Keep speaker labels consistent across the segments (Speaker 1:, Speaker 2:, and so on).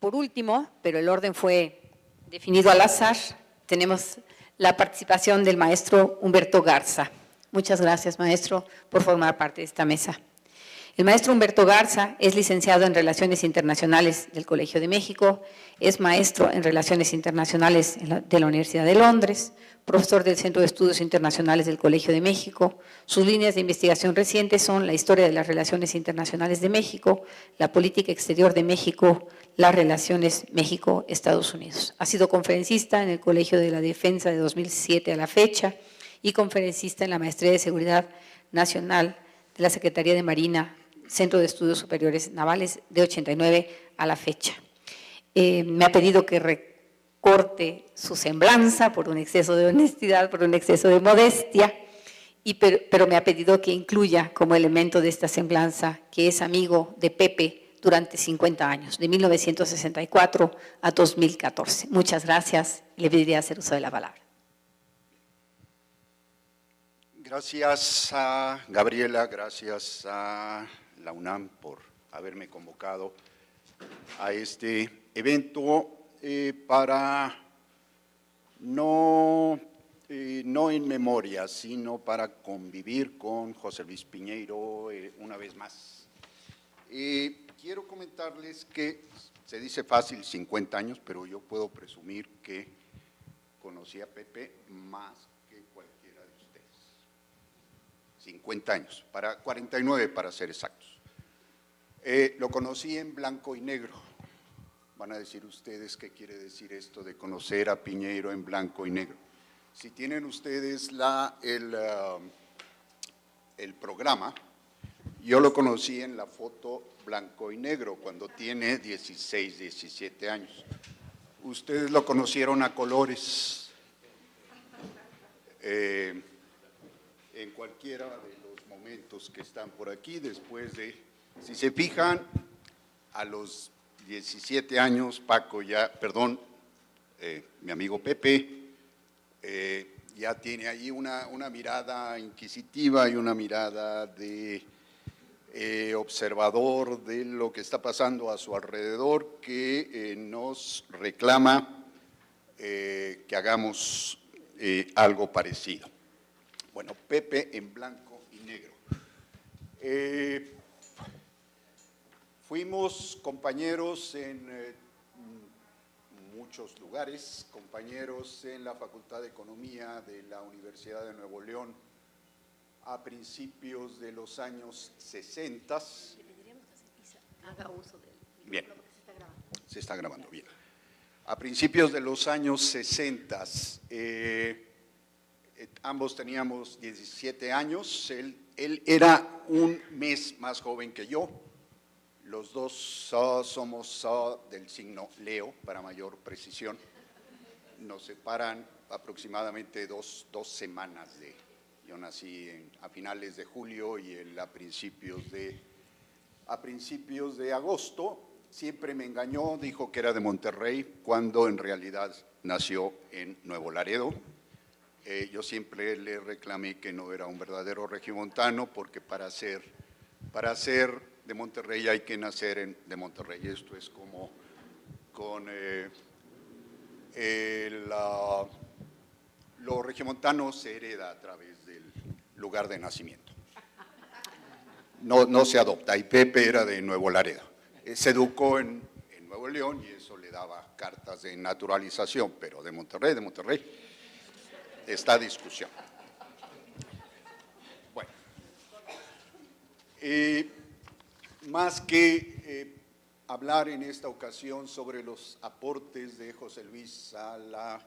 Speaker 1: por último, pero el orden fue definido al azar, tenemos la participación del maestro Humberto Garza. Muchas gracias, maestro, por formar parte de esta mesa. El maestro Humberto Garza es licenciado en Relaciones Internacionales del Colegio de México, es maestro en Relaciones Internacionales de la Universidad de Londres, profesor del Centro de Estudios Internacionales del Colegio de México. Sus líneas de investigación recientes son la historia de las relaciones internacionales de México, la política exterior de México, las relaciones México-Estados Unidos. Ha sido conferencista en el Colegio de la Defensa de 2007 a la fecha y conferencista en la Maestría de Seguridad Nacional de la Secretaría de Marina, Centro de Estudios Superiores Navales, de 89 a la fecha. Me ha pedido que recorte su semblanza por un exceso de honestidad, por un exceso de modestia, pero me ha pedido que incluya como elemento de esta semblanza que es amigo de Pepe durante 50 años, de 1964 a 2014. Muchas gracias. Le pediría hacer uso de la palabra.
Speaker 2: Gracias a Gabriela, gracias a la UNAM por haberme convocado a este evento para no en memoria, sino para convivir con José Luis Piñeiro una vez más. Quiero comentarles que se dice fácil 50 años, pero yo puedo presumir que conocí a Pepe más que cualquiera de ustedes. 50 años, 49 para ser exactos. Lo conocí en blanco y negro. Van a decir ustedes qué quiere decir esto de conocer a Piñeiro en blanco y negro. Si tienen ustedes el programa, yo lo conocí en la foto blanco y negro cuando tiene 16, 17 años. Ustedes lo conocieron a colores. En cualquiera de los momentos que están por aquí, después de, si se fijan, a los 17 años, mi amigo Pepe, ya tiene allí una mirada inquisitiva y una mirada de observador de lo que está pasando a su alrededor, que nos reclama que hagamos algo parecido. Bueno, Pepe en blanco y negro. Fuimos compañeros en muchos lugares, compañeros en la Facultad de Economía de la Universidad de Nuevo León a principios de los años 60.
Speaker 1: Haga uso del
Speaker 2: bien, se está grabando bien. A principios de los años 60, ambos teníamos 17 años, él era un mes más joven que yo, los dos somos del signo Leo, para mayor precisión, nos separan aproximadamente dos semanas yo nací a finales de julio y él a principios de agosto. Siempre me engañó, dijo que era de Monterrey, cuando en realidad nació en Nuevo Laredo. Yo siempre le reclamé que no era un verdadero regiomontano, porque para ser de Monterrey hay que nacer de Monterrey. Esto es como con lo regiomontano se hereda a través del lugar de nacimiento. No se adopta, y Pepe era de Nuevo Laredo. Se educó en Nuevo León y eso le daba cartas de naturalización, pero de Monterrey, esta discusión. Bueno, más que hablar en esta ocasión sobre los aportes de José Luis a la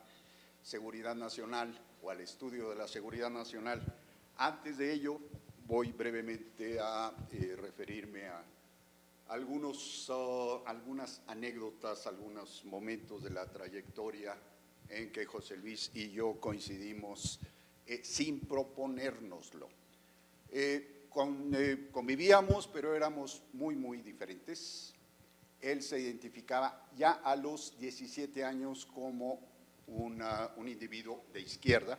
Speaker 2: seguridad nacional o al estudio de la seguridad nacional, antes de ello voy brevemente a referirme a algunas anécdotas, algunos momentos de la trayectoria en que José Luis y yo coincidimos sin proponérnoslo. Convivíamos, pero éramos muy diferentes. Él se identificaba ya a los 17 años como un individuo de izquierda,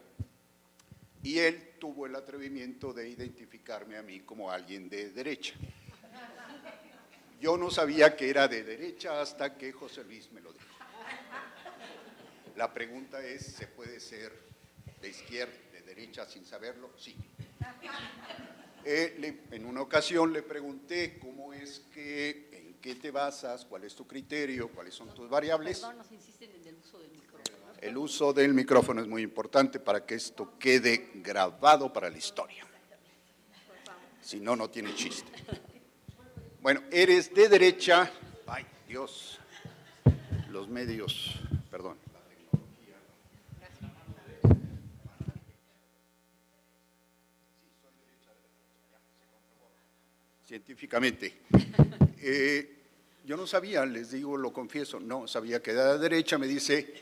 Speaker 2: y él tuvo el atrevimiento de identificarme a mí como alguien de derecha. yo no sabía que era de derecha hasta que José Luis me lo dijo. La pregunta es, ¿se puede ser de izquierda, de derecha sin saberlo? Sí. En una ocasión le pregunté cómo es que, en qué te basas, cuál es tu criterio, cuáles son tus variables.
Speaker 1: Perdón, nos insisten en el uso del micrófono.
Speaker 2: El uso del micrófono es muy importante para que esto quede grabado para la historia. Si no, no tiene chiste. Bueno, eres de derecha. Ay, Dios. Los medios, perdón. Científicamente. Yo no sabía, les digo, lo confieso, no sabía que era de derecha. Me dice,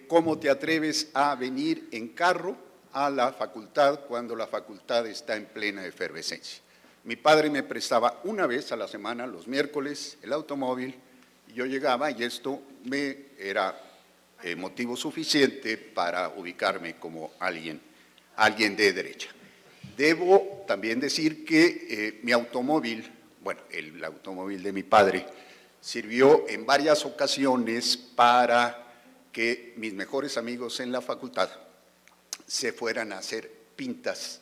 Speaker 2: ¿cómo te atreves a venir en carro a la facultad cuando la facultad está en plena efervescencia? Mi padre me prestaba una vez a la semana, los miércoles, el automóvil, y yo llegaba y esto me era motivo suficiente para ubicarme como alguien de derecha. Debo también decir que mi automóvil, bueno, el automóvil de mi padre, sirvió en varias ocasiones para que mis mejores amigos en la facultad se fueran a hacer pintas.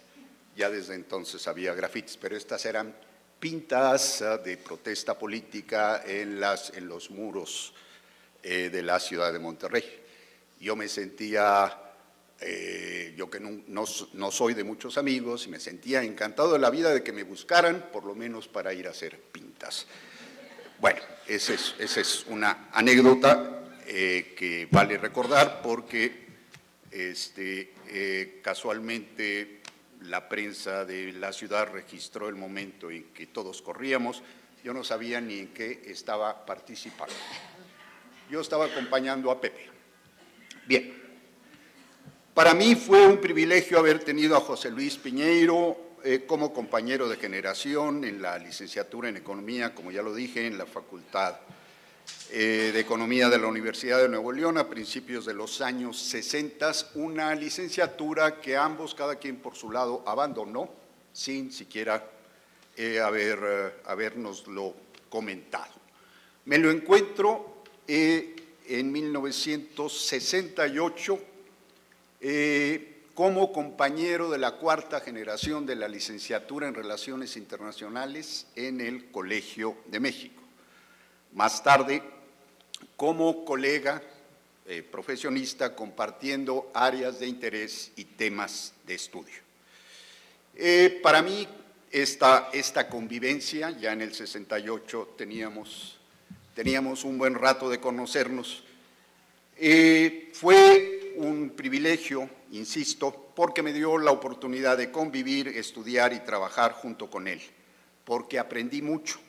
Speaker 2: Ya desde entonces había grafitis, pero estas eran pintas de protesta política en los muros de la ciudad de Monterrey. Yo me sentía, yo que no soy de muchos amigos, y me sentía encantado de la vida de que me buscaran, por lo menos para ir a hacer pintas. Bueno, esa es una anécdota que vale recordar porque casualmente la prensa de la ciudad registró el momento en que todos corríamos. Yo no sabía ni en qué estaba participando. Yo estaba acompañando a Pepe. Bien, para mí fue un privilegio haber tenido a José Luis Piñeiro como compañero de generación en la licenciatura en Economía, como ya lo dije, en la Facultad de Economía de la Universidad de Nuevo León a principios de los años 60, una licenciatura que ambos, cada quien por su lado, abandonó sin siquiera habernoslo comentado. Me lo encuentro en 1968 como compañero de la cuarta generación de la licenciatura en Relaciones Internacionales en el Colegio de México. Más tarde, como colega profesionista, compartiendo áreas de interés y temas de estudio. Para mí, esta convivencia, ya en el 68 teníamos un buen rato de conocernos, fue un privilegio, insisto, porque me dio la oportunidad de convivir, estudiar y trabajar junto con él, porque aprendí mucho.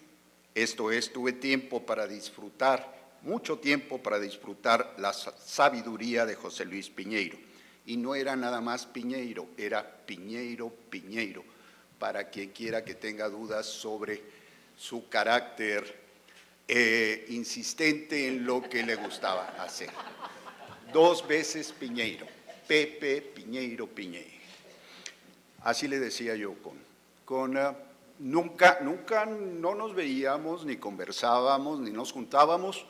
Speaker 2: Esto es, tuve tiempo para disfrutar, mucho tiempo para disfrutar la sabiduría de José Luis Piñeiro. Y no era nada más Piñeiro, era Piñeiro, para quien quiera que tenga dudas sobre su carácter insistente en lo que le gustaba hacer. 2 veces Piñeiro, Pepe, Piñeiro. Así le decía yo Nunca no nos veíamos, ni conversábamos, ni nos juntábamos.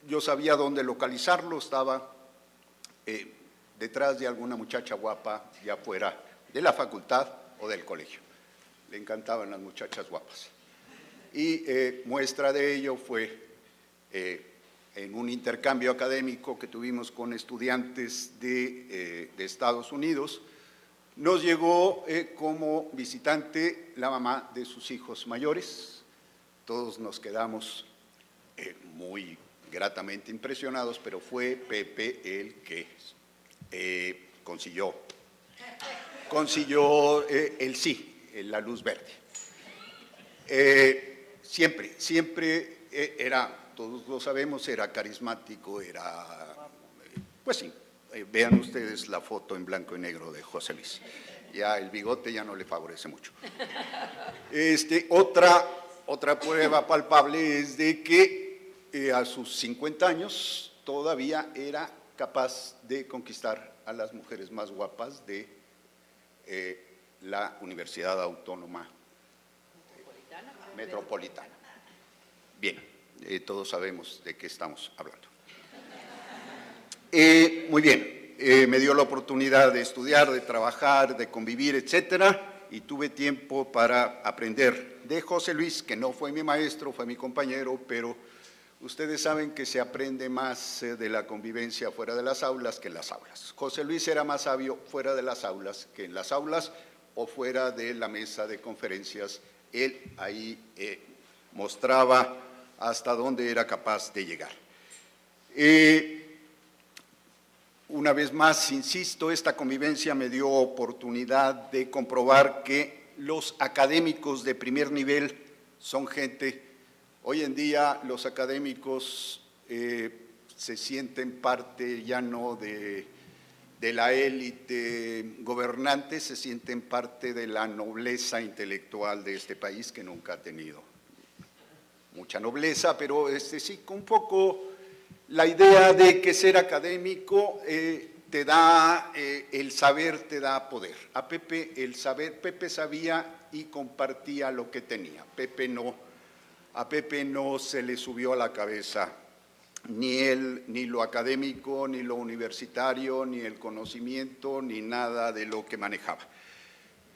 Speaker 2: Yo sabía dónde localizarlo, estaba detrás de alguna muchacha guapa, ya fuera de la facultad o del colegio. Le encantaban las muchachas guapas. Y muestra de ello fue en un intercambio académico que tuvimos con estudiantes de Estados Unidos. Nos llegó como visitante la mamá de sus hijos mayores. Todos nos quedamos muy gratamente impresionados, pero fue Pepe el que consiguió el sí, la luz verde. Siempre era, todos lo sabemos, era carismático, pues sí. Vean ustedes la foto en blanco y negro de José Luis. Ya el bigote ya no le favorece mucho. Otra prueba palpable es de que a sus 50 años todavía era capaz de conquistar a las mujeres más guapas la Universidad Autónoma Metropolitana. Bien, todos sabemos de qué estamos hablando. Muy bien, me dio la oportunidad de estudiar, de trabajar, de convivir, etcétera, y tuve tiempo para aprender de José Luis, que no fue mi maestro, fue mi compañero, pero ustedes saben que se aprende más de la convivencia fuera de las aulas que en las aulas. José Luis era más sabio fuera de las aulas que en las aulas o fuera de la mesa de conferencias. Él ahí mostraba hasta dónde era capaz de llegar. Una vez más, insisto, esta convivencia me dio oportunidad de comprobar que los académicos de primer nivel son gente. Hoy en día los académicos se sienten parte ya no de la élite gobernante, se sienten parte de la nobleza intelectual de este país, que nunca ha tenido mucha nobleza, pero sí, un poco la idea de que ser académico te da, el saber te da poder. A Pepe el saber, Pepe sabía y compartía lo que tenía. A Pepe no se le subió a la cabeza ni lo académico, ni lo universitario, ni el conocimiento, ni nada de lo que manejaba.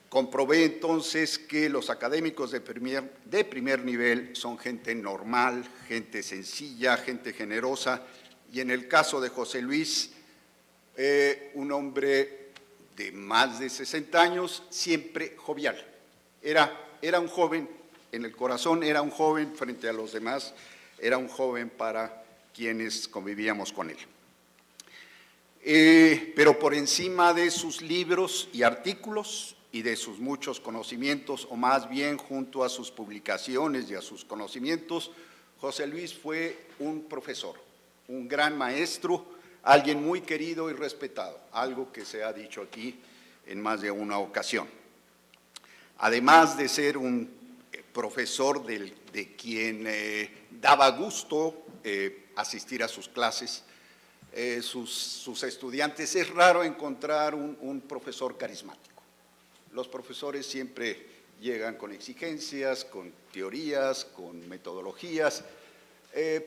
Speaker 2: Comprobé entonces que los académicos de primer nivel son gente normal, gente sencilla, gente generosa, y en el caso de José Luis, un hombre de más de 60 años, siempre jovial. Era un joven, en el corazón era un joven frente a los demás, era un joven para quienes convivíamos con él. Pero por encima de sus libros y artículos y de sus muchos conocimientos, o más bien junto a sus publicaciones y a sus conocimientos, José Luis fue un profesor, un gran maestro, alguien muy querido y respetado, algo que se ha dicho aquí en más de una ocasión. Además de ser un profesor de quien daba gusto asistir a sus clases, sus estudiantes, es raro encontrar un profesor carismático. Los profesores siempre llegan con exigencias, con teorías, con metodologías,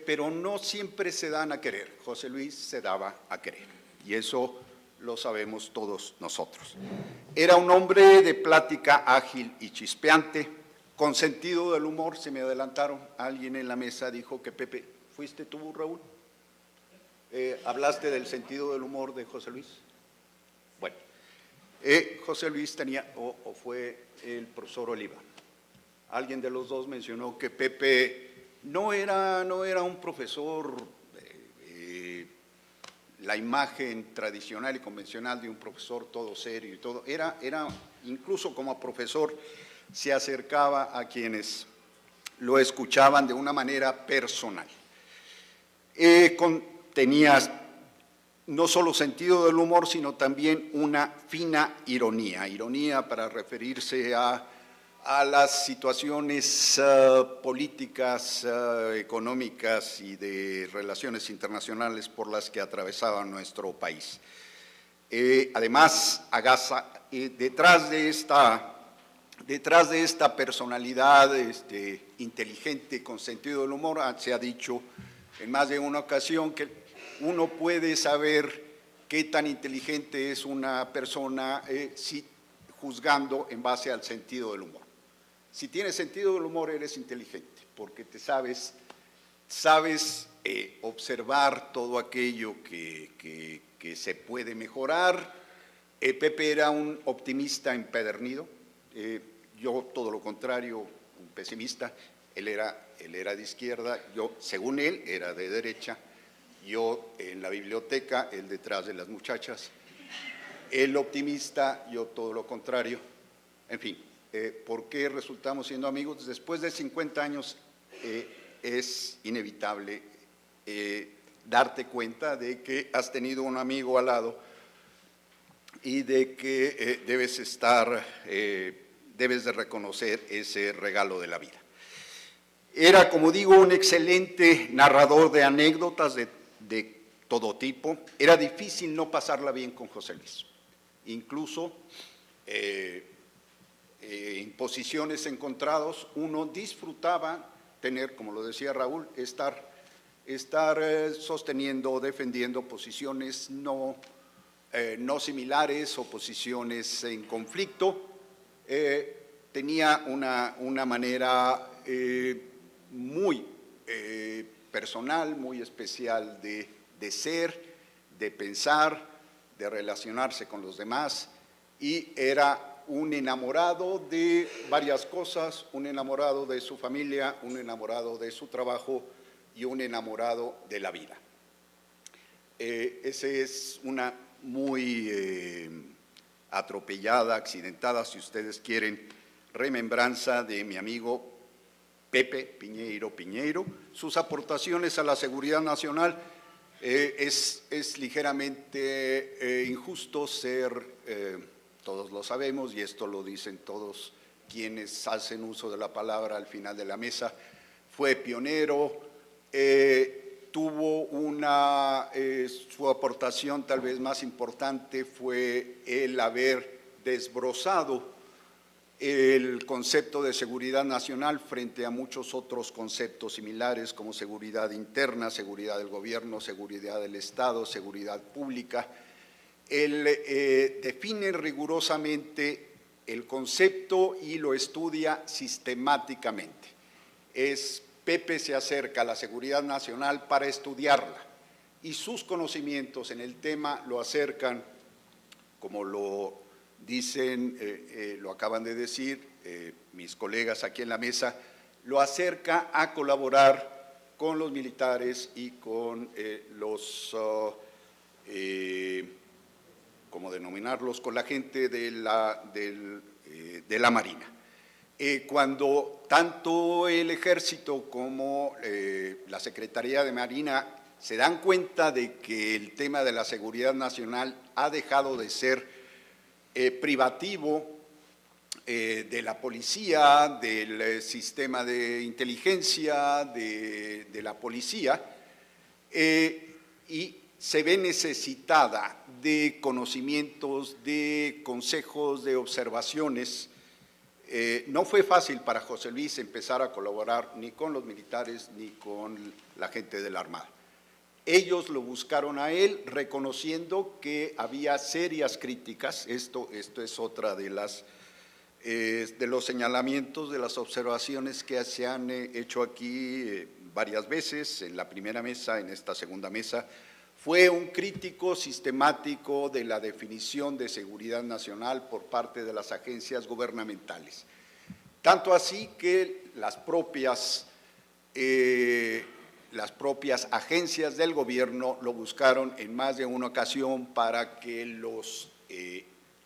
Speaker 2: pero no siempre se dan a querer. José Luis se daba a querer, y eso lo sabemos todos nosotros. Era un hombre de plática ágil y chispeante, con sentido del humor. Se me adelantaron, alguien en la mesa dijo que Pepe, ¿fuiste tú, Raúl? ¿Hablaste del sentido del humor de José Luis? Bueno, José Luis tenía, o fue el profesor Oliva. Alguien de los dos mencionó que Pepe no era un profesor, la imagen tradicional y convencional de un profesor todo serio y todo. Era incluso como profesor, se acercaba a quienes lo escuchaban de una manera personal. Tenía no solo sentido del humor, sino también una fina ironía para referirse a las situaciones políticas, económicas y de relaciones internacionales por las que atravesaba nuestro país. Además, detrás de esta personalidad inteligente con sentido del humor, se ha dicho en más de una ocasión que uno puede saber qué tan inteligente es una persona juzgando en base al sentido del humor. Si tienes sentido del humor, eres inteligente, porque sabes observar todo aquello que se puede mejorar. Pepe era un optimista empedernido, yo todo lo contrario, un pesimista. Él era de izquierda, yo, según él, era de derecha. Yo en la biblioteca, él detrás de las muchachas. Él optimista, yo todo lo contrario. En fin, ¿por qué resultamos siendo amigos? Después de 50 años es inevitable darte cuenta de que has tenido un amigo al lado y de que debes de reconocer ese regalo de la vida. Era, como digo, un excelente narrador de anécdotas de todo tipo. Era difícil no pasarla bien con José Luis. Incluso posiciones encontradas. Uno disfrutaba tener, como lo decía Raúl, estar sosteniendo o defendiendo posiciones no similares o posiciones en conflicto. Tenía una manera muy personal, muy especial de ser, de pensar, de relacionarse con los demás, y era un enamorado de varias cosas, un enamorado de su familia, un enamorado de su trabajo y un enamorado de la vida. Esa es una muy atropellada, accidentada, si ustedes quieren, remembranza de mi amigo Pepe Piñeiro. Sus aportaciones a la seguridad nacional, es ligeramente injusto todos lo sabemos, y esto lo dicen todos quienes hacen uso de la palabra al final de la mesa, fue pionero, tuvo su aportación tal vez más importante fue el haber desbrozado el concepto de seguridad nacional frente a muchos otros conceptos similares como seguridad interna, seguridad del gobierno, seguridad del Estado, seguridad pública. Él define rigurosamente el concepto y lo estudia sistemáticamente. Pepe se acerca a la seguridad nacional para estudiarla y sus conocimientos en el tema lo acercan, como lo dicen, lo acaban de decir mis colegas aquí en la mesa, lo acerca a colaborar con los militares y con ¿cómo denominarlos?, con la gente de la Marina. Cuando tanto el Ejército como la Secretaría de Marina se dan cuenta de que el tema de la seguridad nacional ha dejado de ser privativo de la policía, del sistema de inteligencia, de la policía, y se ve necesitada de conocimientos, de consejos, de observaciones. No fue fácil para José Luis empezar a colaborar ni con los militares ni con la gente de la Armada. Ellos lo buscaron a él reconociendo que había serias críticas. Esto es otra de los señalamientos, de las observaciones que se han hecho aquí varias veces, en la primera mesa, en esta segunda mesa. Fue un crítico sistemático de la definición de seguridad nacional por parte de las agencias gubernamentales. Tanto así que las propias agencias del gobierno lo buscaron en más de una ocasión para que los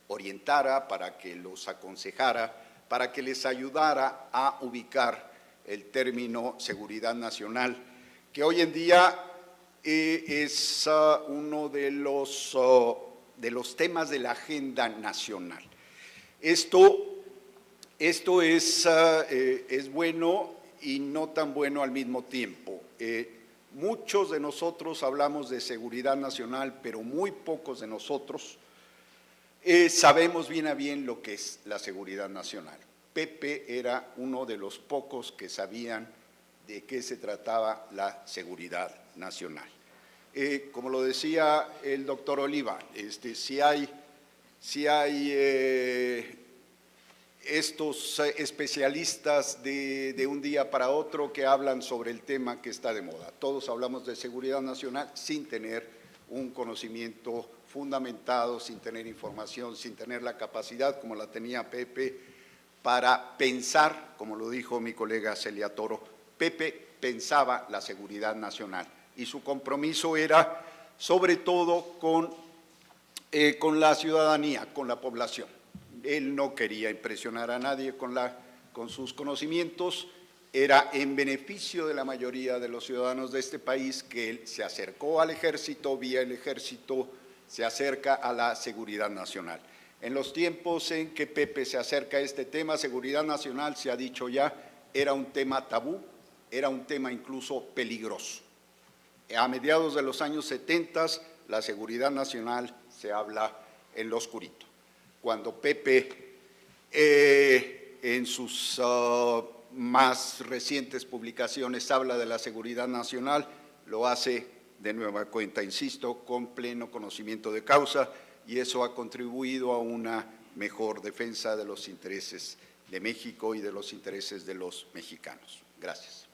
Speaker 2: orientara, para que los aconsejara, para que les ayudara a ubicar el término seguridad nacional, que hoy en día es uno de los temas de la agenda nacional. Esto es bueno y no tan bueno al mismo tiempo. Muchos de nosotros hablamos de seguridad nacional, pero muy pocos de nosotros sabemos bien a bien lo que es la seguridad nacional. Pepe era uno de los pocos que sabían de qué se trataba la seguridad nacional. Como lo decía el doctor Oliva, si hay estos especialistas de un día para otro que hablan sobre el tema que está de moda. Todos hablamos de seguridad nacional sin tener un conocimiento fundamentado, sin tener información, sin tener la capacidad como la tenía Pepe para pensar, como lo dijo mi colega Celia Toro. Pepe pensaba la seguridad nacional y su compromiso era sobre todo con la ciudadanía, con la población. Él no quería impresionar a nadie con sus conocimientos, era en beneficio de la mayoría de los ciudadanos de este país que él se acercó al ejército, vía el ejército se acerca a la seguridad nacional. En los tiempos en que Pepe se acerca a este tema, seguridad nacional, se ha dicho ya, era un tema tabú, era un tema incluso peligroso. A mediados de los años 70, la seguridad nacional se habla en lo oscurito. Cuando Pepe en sus más recientes publicaciones habla de la seguridad nacional, lo hace de nueva cuenta, insisto, con pleno conocimiento de causa, y eso ha contribuido a una mejor defensa de los intereses de México y de los intereses de los mexicanos. Gracias.